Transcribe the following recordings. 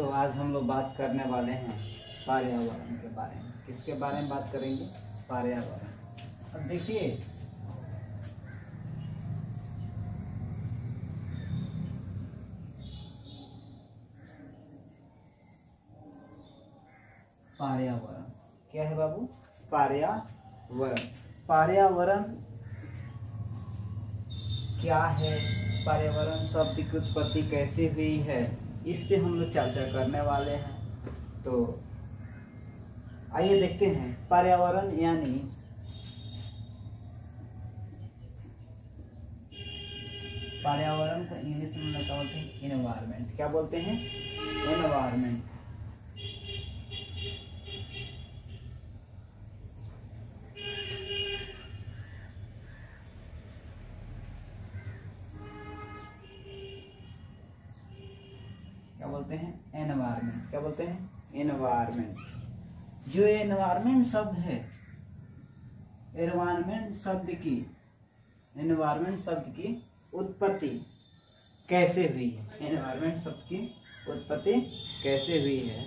तो आज हम लोग बात करने वाले हैं पर्यावरण के बारे में। किसके बारे में बात करेंगे? पर्यावरण। अब देखिए, पर्यावरण क्या है बाबू? पर्यावरण। पर्यावरण क्या है? पर्यावरण शब्द की उत्पत्ति कैसे हुई है, इस पे हम लोग चर्चा करने वाले हैं। तो आइए देखते हैं। पर्यावरण यानी पर्यावरण को इंग्लिश में क्या बोलते हैं? एनवायरनमेंट। क्या बोलते हैं? एनवायरनमेंट। क्या बोलते हैं? एनवायरनमेंट। क्या बोलते हैं? एनवायरनमेंट। जो एनवायरनमेंट शब्द है, एनवायरनमेंट शब्द की उत्पत्ति कैसे हुई है? एनवायरनमेंट शब्द की उत्पत्ति कैसे हुई है?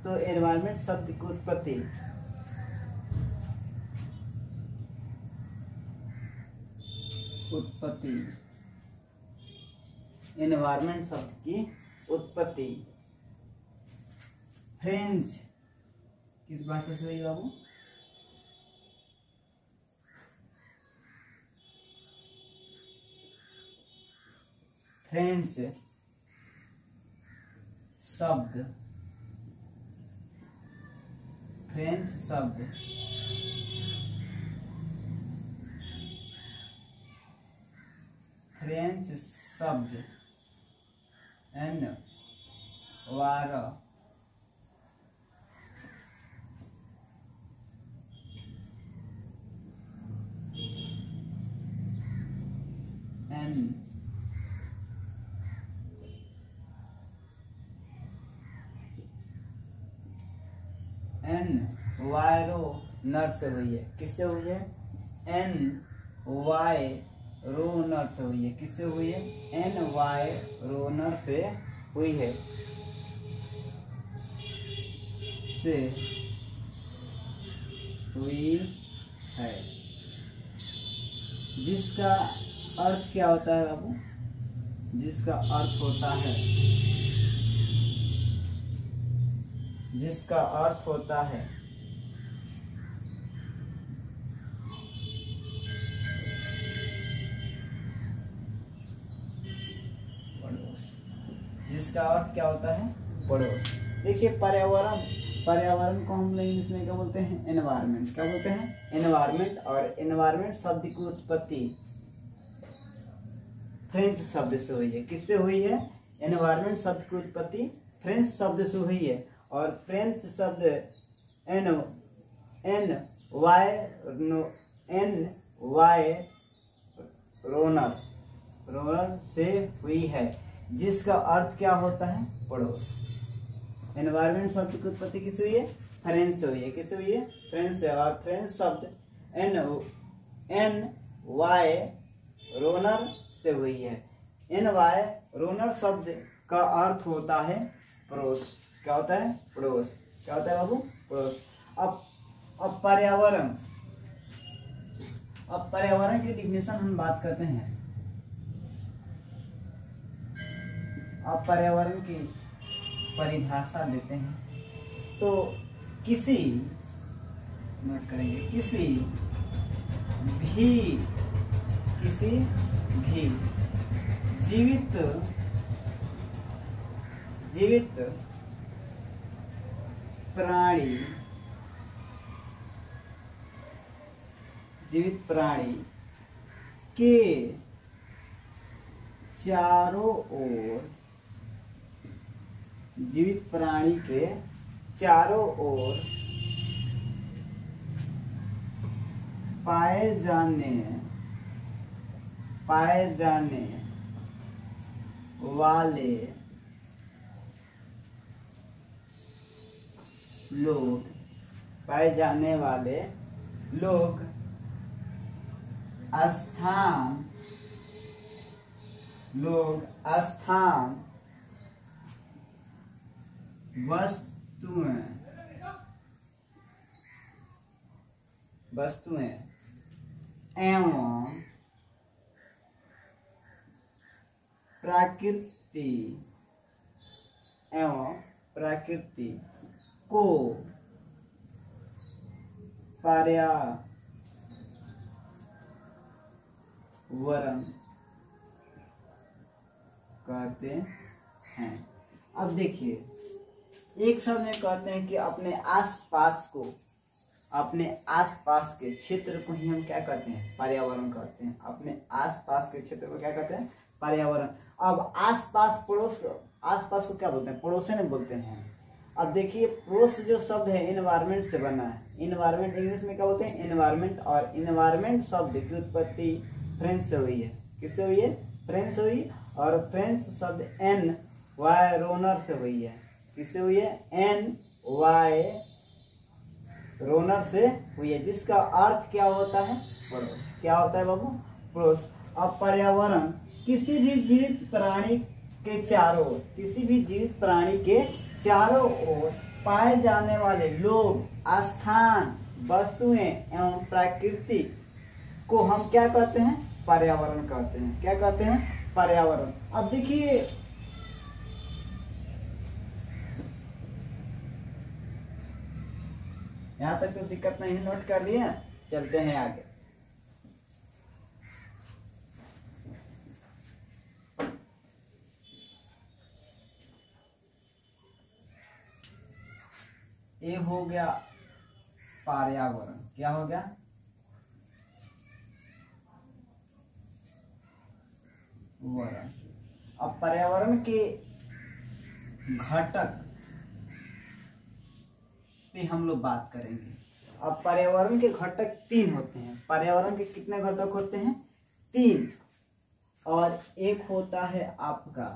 तो एनवायरनमेंट शब्द की उत्पत्ति एनवायरनमेंट शब्द की उत्पत्ति फ्रेंच किस भाषा से हुई बाबू? फ्रेंच शब्द एनवायरोनर से हुई है। किससे हुई है? एनवायरोनर से हुई है। किससे हुई है? एनवायरोनर से हुई है। से हुई है। जिसका अर्थ क्या होता है बाबू? जिसका अर्थ होता है पड़ोस। जिसका अर्थ क्या होता है? पड़ोस। देखिए, पर्यावरण को हम इंग्लिश में क्या बोलते हैं? एनवायरनमेंट। क्या बोलते हैं? एनवायरनमेंट। और एनवायरनमेंट शब्द की उत्पत्ति फ्रेंच शब्द से हुई है। किससे हुई है? एनवायरनमेंट शब्द की उत्पत्ति फ्रेंच शब्द से हुई है। और फ्रेंच शब्द एनवायरोनर से हुई है। जिसका अर्थ क्या होता है? पड़ोस। एनवायरनमेंट शब्द की उत्पत्ति किससे हुई है? फ्रेंच से हुई है। किससे हुई है? फ्रेंच से। और फ्रेंच शब्द एनवायरोनर से हुई है। एनवायरोनर शब्द का अर्थ होता है पड़ोस। क्या होता है? पड़ोस। क्या होता है बाबू? पड़ोस। अब पर्यावरण की डिफिनेशन हम बात करते हैं। अब पर्यावरण की परिभाषा देते हैं। तो किसी भी जीवित प्राणी के चारों ओर पाए जाने वाले लोग स्थान वस्तुएं वस्तुएं एवं प्रकृति को पर्यावरण कहते हैं। अब देखिए, एक शब्द में कहते हैं कि अपने आसपास के क्षेत्र को ही हम क्या कहते हैं, पर्यावरण कहते हैं। अपने आसपास के क्षेत्र को क्या कहते हैं, पर्यावरण। अब आसपास को क्या बोलते हैं, पड़ोस नहीं बोलते हैं। अब देखिए, पड़ोस जो शब्द है एनवायरमेंट से बना है। एनवायरमेंट इंग्लिश में क्या बोलते हैं, एनवायरमेंट। और एनवायरमेंट शब्द की उत्पत्ति फ्रेंच से हुई है। किससे हुई है, फ्रेंच से हुई। और फ्रेंच शब्द एनवायरोनर से हुई है। किससे हुई है, एनवायरोनर से हुई है, जिसका अर्थ क्या होता है, पड़ोस। क्या होता है बाबू, पड़ोस। अब पर्यावरण किसी भी जीवित प्राणी के चारों ओर पाए जाने वाले लोग, स्थान, वस्तुएं एवं प्रकृति को हम क्या कहते हैं, पर्यावरण कहते हैं। क्या कहते हैं, पर्यावरण। अब देखिए, यहां तक तो दिक्कत नहीं, नोट कर लिए। चलते हैं आगे। ये हो गया पर्यावरण। क्या हो गया, वरण। अब पर्यावरण के घटक पे हम लोग बात करेंगे। अब पर्यावरण के घटक 3 होते हैं। पर्यावरण के कितने घटक होते हैं, 3। और एक होता है आपका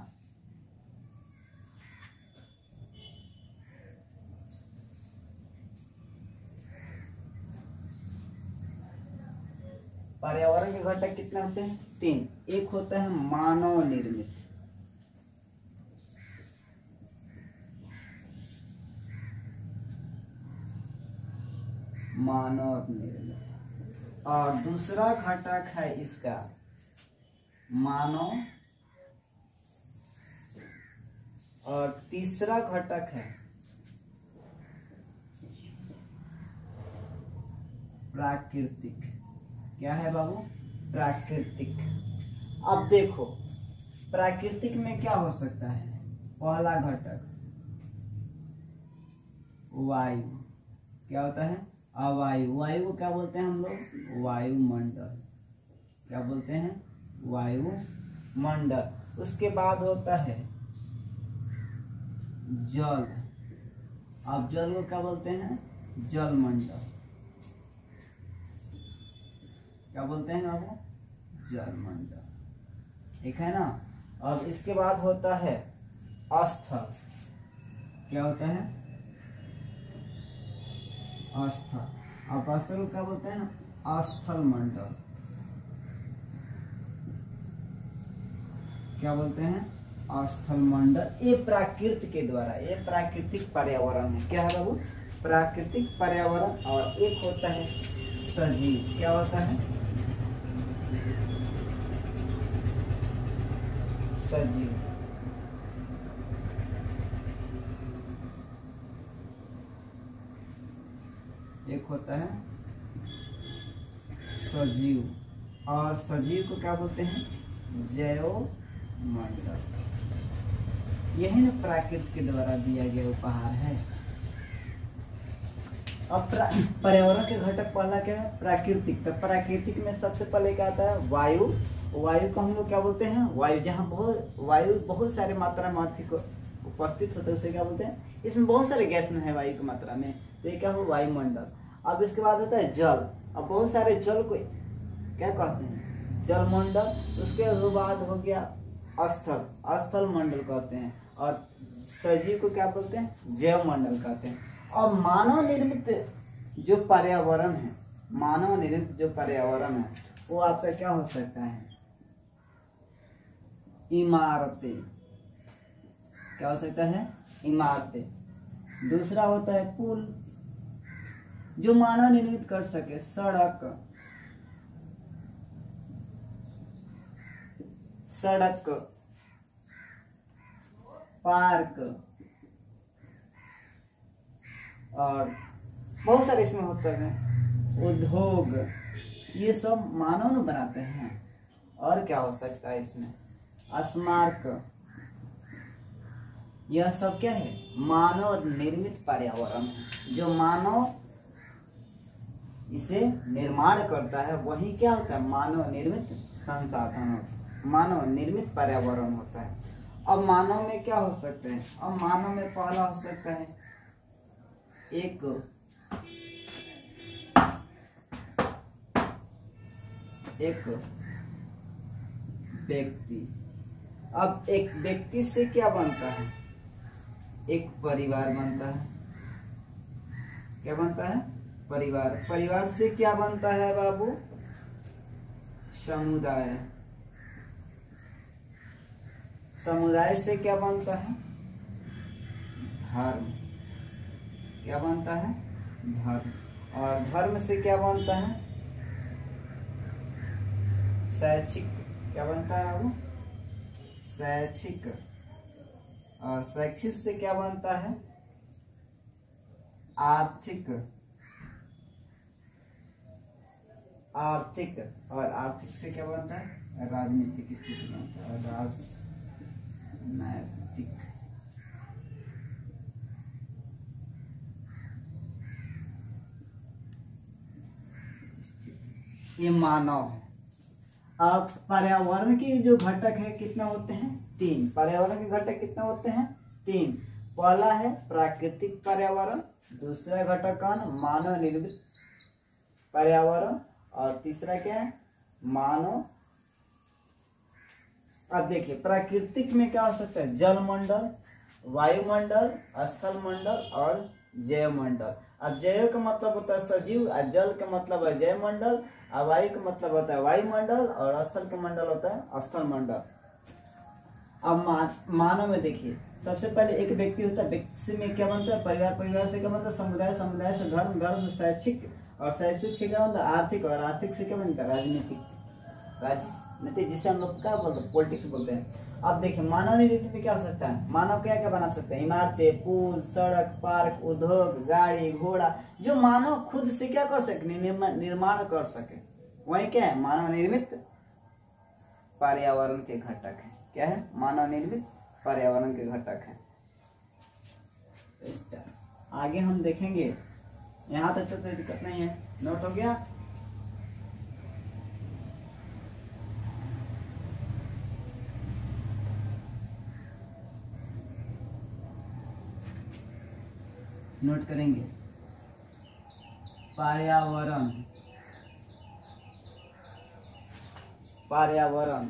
पर्यावरण के घटक कितने होते हैं, 3। एक होता है मानव निर्मित, और दूसरा घटक है इसका मानव, और तीसरा घटक है प्राकृतिक। क्या है बाबू, प्राकृतिक। अब देखो, प्राकृतिक में क्या हो सकता है, पहला घटक वायु। क्या होता है, अवायु। वायु को क्या बोलते हैं हम लोग, वायुमंडल। क्या बोलते हैं, वायुमंडल। उसके बाद होता है जल। अब जल को क्या बोलते हैं, जलमंडल। क्या बोलते हैं बाबू, जलमंडल। ठीक है ना। अब इसके बाद होता है स्थल। क्या होता है, स्थल। अब स्थल को क्या बोलते हैं, स्थल मंडल। क्या बोलते हैं, स्थल मंडल। ये प्राकृत के द्वारा, ये प्राकृतिक पर्यावरण है। क्या है बाबू, प्राकृतिक पर्यावरण। और एक होता है सजीव। क्या होता है, सजीव। एक होता है सजीव, और सजीव को क्या बोलते हैं, जैवमंडल। यही ना प्राकृतिक के द्वारा दिया गया उपहार है। अब पर्यावरण के घटक पहला क्या है, प्राकृतिक। तो प्राकृतिक में सबसे पहले क्या आता है, वायु। वायु को हम लोग क्या बोलते हैं, वायु। जहाँ वायु बहुत सारे मात्रा में उपस्थित होते हैं उसे क्या बोलते हैं, इसमें बहुत सारे गैस में है वायु की मात्रा में, तो ये क्या हो, वायुमंडल। अब इसके बाद होता है जल। अब बहुत सारे जल को क्या कहते हैं, जलमंडल। उसके बाद हो गया स्थल, स्थल मंडल कहते हैं। और सजीव को क्या बोलते हैं, जैव मंडल कहते हैं। और मानव निर्मित जो पर्यावरण है, मानव निर्मित जो पर्यावरण है वो आपका क्या हो सकता है, इमारतें। क्या हो सकता है, इमारतें। दूसरा होता है पुल, जो मानव निर्मित कर सके, सड़क, सड़क, पार्क, और बहुत सारे इसमें होते हैं, उद्योग, ये सब मानव ने बनाते हैं। और क्या हो सकता है इसमें, स्मारक, यह सब क्या है, मानव निर्मित पर्यावरण है। जो मानव इसे निर्माण करता है वही क्या होता है, मानव निर्मित संसाधन होता है, मानव निर्मित पर्यावरण होता है। अब मानव में क्या हो सकते हैं, अब मानव में पहला हो सकता है एक व्यक्ति। अब एक व्यक्ति से क्या बनता है, एक परिवार बनता है। क्या बनता है, परिवार। परिवार से क्या बनता है बाबू, समुदाय। समुदाय से क्या बनता है, धर्म। क्या बनता है, धर्म। और धर्म से क्या बनता है, शैक्षिक। क्या बनता है बाबू, शैक्षिक। और शैक्षिक से क्या बनता है, आर्थिक। आर्थिक, और आर्थिक से क्या बनता है, राजनीतिक स्थिति बनता है, राजनैतिक। ये मानव है। अब पर्यावरण के जो घटक है कितना होते हैं, 3। पर्यावरण के घटक कितना होते हैं, 3। पहला है प्राकृतिक पर्यावरण, दूसरा घटक कौन, मानव निर्मित पर्यावरण, और तीसरा क्या है, मानव। अब देखिए प्राकृतिक में क्या हो सकता है, जलमंडल, वायुमंडल, स्थल मंडल और जैवमंडल। अब जैव का मतलब होता है सजीव, और जल का मतलब है जैवमंडल, और वायु का मतलब होता है वायुमंडल, और स्थल का मंडल होता है स्थल मंडल। अब मानव में देखिए सबसे पहले एक व्यक्ति होता है, व्यक्ति में क्या बनता है, परिवार, परिवार से क्या बनता है, समुदाय, समुदाय से धर्म, धर्म से शैक्षिक, और शैक्षिक से क्या बनता है, आर्थिक, और आर्थिक से क्या बनता है, राजनीतिक। राजनीतिक जिसे हम लोग क्या बोलते हैं, पॉलिटिक्स बोलते हैं। अब देखिए मानव निर्मित में क्या हो सकता है, मानव क्या क्या बना सकते हैं, इमारतें, पुल, सड़क, पार्क, उद्योग, गाड़ी, घोड़ा, जो मानव खुद से क्या कर सके, निर्माण कर सके, वही क्या है, मानव निर्मित पर्यावरण के घटक है। क्या है, मानव निर्मित पर्यावरण के घटक है। आगे हम देखेंगे, यहाँ तक तो दिक्कत नहीं है, नोट हो गया। नोट करेंगे, पर्यावरण, पर्यावरण,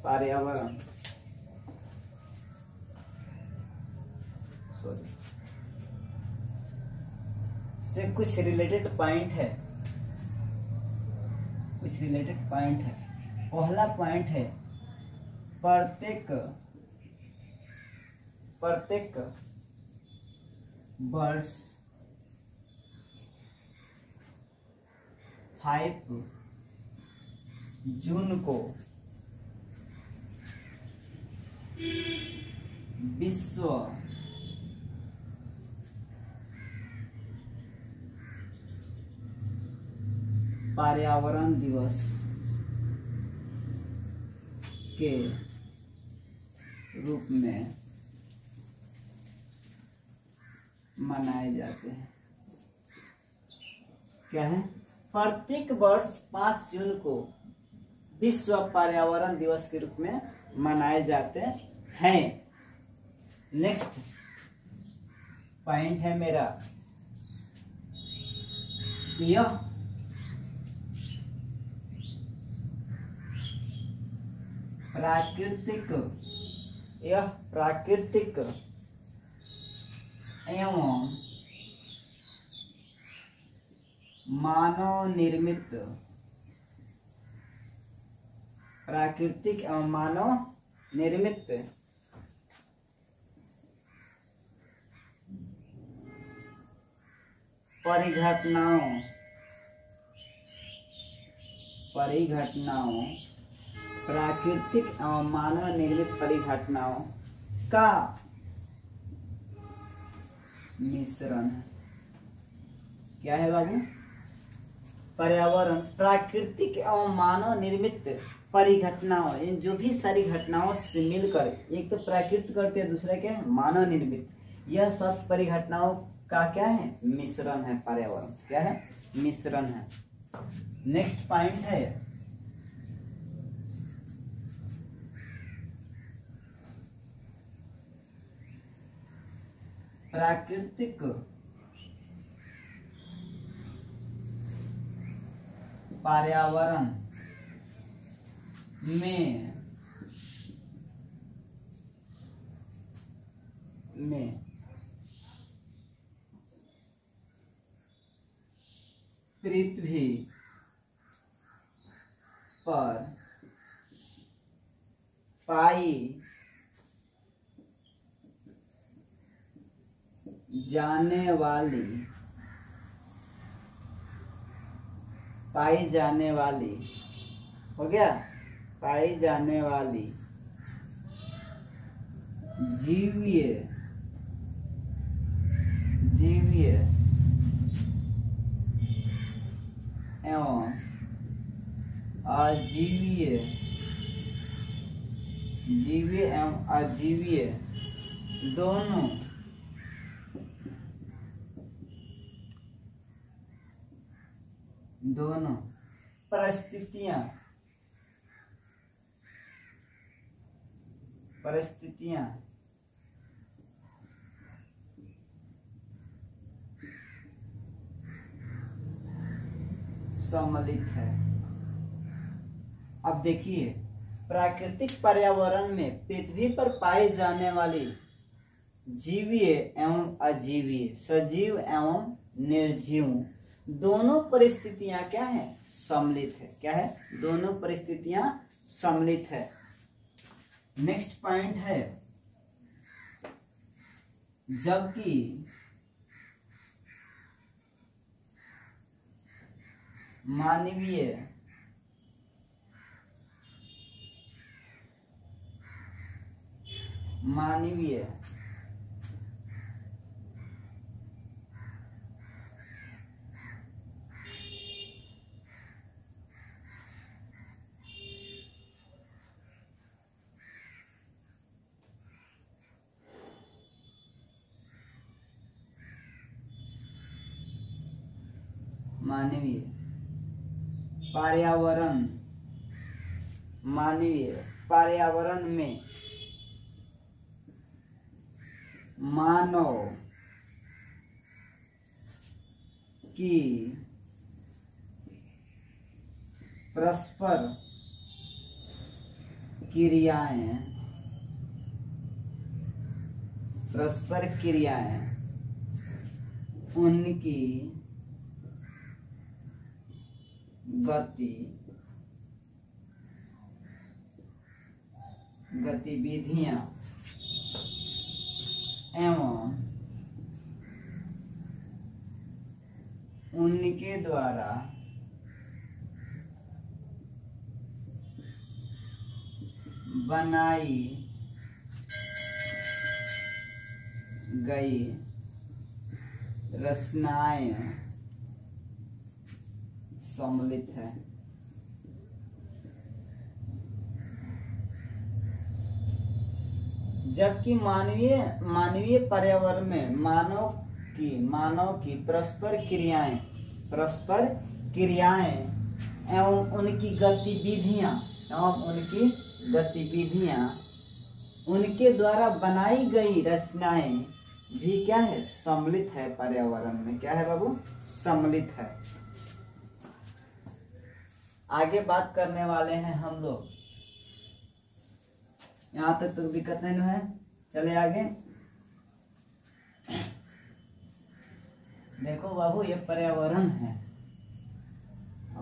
पर्यावरण, सॉरी, से कुछ रिलेटेड पॉइंट है, कुछ रिलेटेड पॉइंट है। पहला पॉइंट है प्रत्येक वर्ष 5 जून को विश्व पर्यावरण दिवस के रूप में मनाए जाते हैं। क्या है, प्रत्येक वर्ष 5 जून को विश्व पर्यावरण दिवस के रूप में मनाए जाते हैं। नेक्स्ट पॉइंट है मेरा, यह प्राकृतिक एवं मानव निर्मित, प्राकृतिक एवं मानव निर्मित परिघटनाओं प्राकृतिक एवं मानव निर्मित परिघटनाओं का मिश्रण है। क्या है बाबू? पर्यावरण प्राकृतिक एवं मानव निर्मित परिघटनाओं, इन जो भी सारी घटनाओं से मिलकर, एक तो प्राकृतिक करते हैं, दूसरा क्या है मानव निर्मित, यह सब परिघटनाओं का क्या है मिश्रण है। पर्यावरण क्या है? मिश्रण है। नेक्स्ट पॉइंट है प्राकृतिक पर्यावरण में पृथ्वी पर पाई जाने वाली हो गया, पाई जाने वाली जीवीय एवं अजीवीय दोनों परिस्थितियां सम्मिलित है। अब देखिए, प्राकृतिक पर्यावरण में पृथ्वी पर पाई जाने वाली जीवीय एवं अजीवीय, सजीव एवं निर्जीव दोनों परिस्थितियां क्या है सम्मिलित है। क्या है? दोनों परिस्थितियां सम्मिलित है। नेक्स्ट पॉइंट है जबकि मानवीय पर्यावरण में मानव की परस्पर क्रियाएं उनकी गतिविधियां एवं उनके द्वारा बनाई गई रचनाएं सम्मिलित है। जबकि मानवीय पर्यावरण में मानव की परस्पर क्रियाएं एवं उनकी गतिविधियां उनके द्वारा बनाई गई रचनाएं भी क्या है सम्मिलित है। पर्यावरण में क्या है बाबू? सम्मिलित है। आगे बात करने वाले हैं हम लोग, यहां तक तो दिक्कत नहीं है। चले आगे। देखो बाबू, ये पर्यावरण है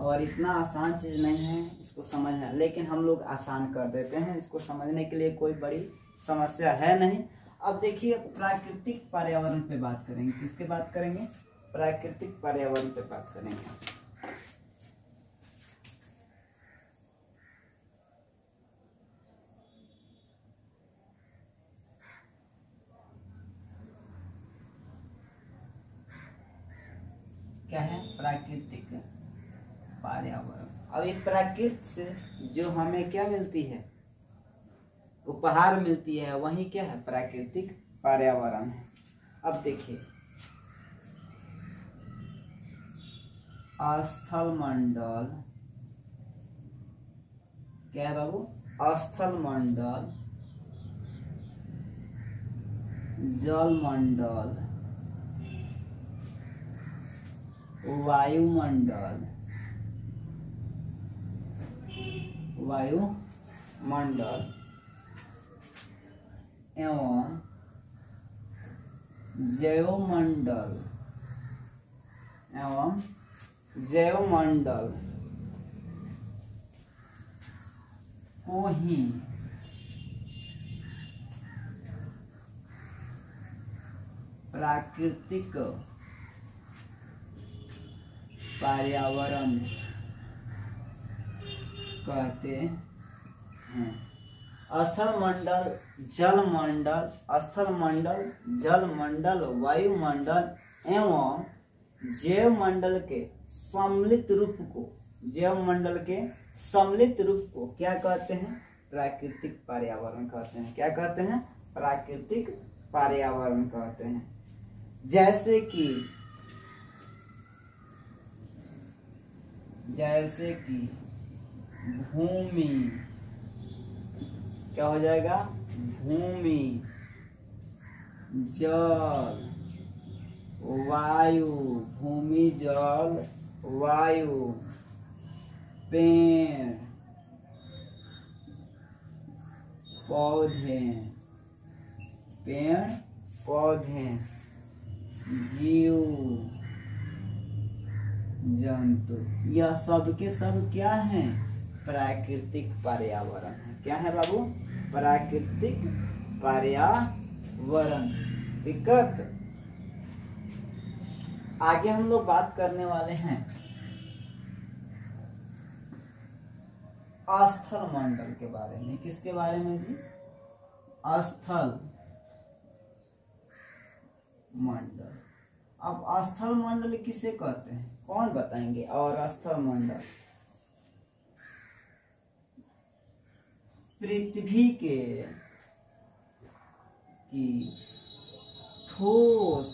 और इतना आसान चीज़ नहीं है इसको समझना, लेकिन हम लोग आसान कर देते हैं। इसको समझने के लिए कोई बड़ी समस्या है नहीं। अब देखिए प्राकृतिक पर्यावरण पे बात करेंगे। किसके बात करेंगे? प्राकृतिक पर्यावरण पे बात करेंगे। क्या है? प्राकृतिक पर्यावरण। अब ये प्रकृति से जो हमें क्या मिलती है, उपहार मिलती है, वही क्या है? प्राकृतिक पर्यावरण है। अब देखिए स्थल मंडल, क्या है बाबू? स्थल मंडल, जल मंडल, वायुमंडल, वायुमंडल एवं जैवमंडल को ही प्राकृतिक पर्यावरण कहते हैं। स्थल मंडल, जल मंडल, स्थल मंडल, जल मंडल, वायुमंडल एवं जैव मंडल के सम्मिलित रूप को, जैव मंडल के सम्मिलित रूप को क्या कहते हैं? प्राकृतिक पर्यावरण कहते हैं। क्या कहते हैं? प्राकृतिक पर्यावरण कहते हैं। जैसे कि भूमि, क्या हो जाएगा? भूमि, जल, वायु, भूमि, जल, वायु, पेड़ पौधे, पेड़ पौधे, जीव जंतु, यह सब के सब क्या हैं? प्राकृतिक पर्यावरण है। क्या है बाबू? प्राकृतिक पर्यावरण। दिक्कत? आगे हम लोग बात करने वाले हैं स्थल मंडल के बारे में। किसके बारे में जी? स्थल मंडल। अब स्थल मंडल किसे कहते हैं? कौन बताएंगे? और स्थल मंडल पृथ्वी की ठोस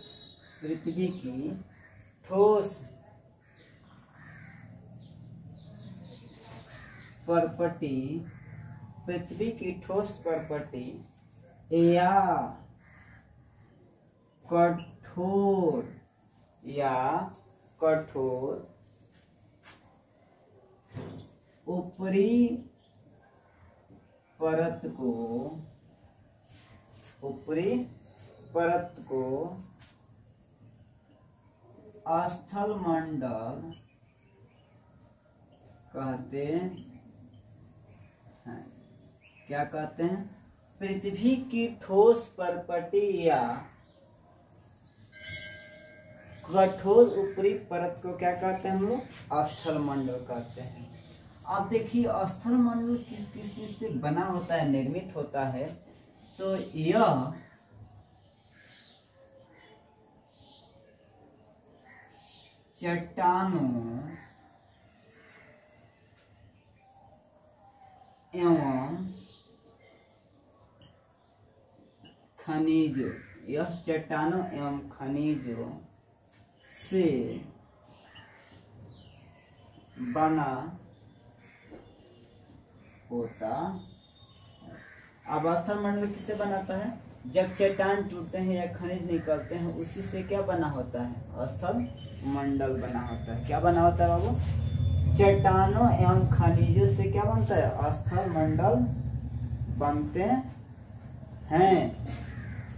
परपटी, पृथ्वी की ठोस परपटी या कठोर ऊपरी परत को स्थल मंडल कहते हैं। क्या कहते हैं? पृथ्वी की ठोस परपटी या कठोर ऊपरी परत को क्या कहते हैं हम लोग? स्थल मंडल कहते हैं। आप देखिए स्थल मंडल किस किस चीज से बना होता है, निर्मित होता है? तो यह चट्टानों एवं खनिजों, यह चट्टानों एवं खनिजों से बना होता। अब स्थल मंडल किससे बनाता है? जब चट्टान टूटते हैं या खनिज निकलते हैं, उसी से क्या बना होता है? स्थल मंडल बना होता है। क्या बना होता है बाबू? चट्टानों एवं खनिजों से क्या बनता है? स्थल मंडल बनते हैं।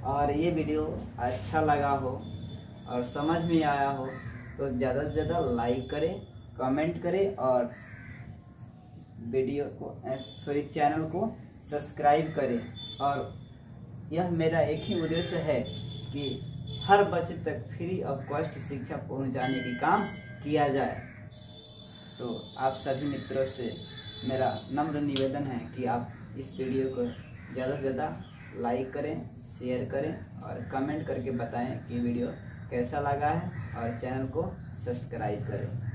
और ये वीडियो अच्छा लगा हो और समझ में आया हो तो ज़्यादा से ज़्यादा लाइक करें कमेंट करें और वीडियो को चैनल को सब्सक्राइब करें। और यह मेरा एक ही उद्देश्य है कि हर बच्चे तक फ्री ऑफ कॉस्ट शिक्षा पहुंचाने की काम किया जाए। तो आप सभी मित्रों से मेरा नम्र निवेदन है कि आप इस वीडियो को ज़्यादा से ज़्यादा लाइक करें, शेयर करें और कमेंट करके बताएं कि वीडियो कैसा लगा है और चैनल को सब्सक्राइब करें।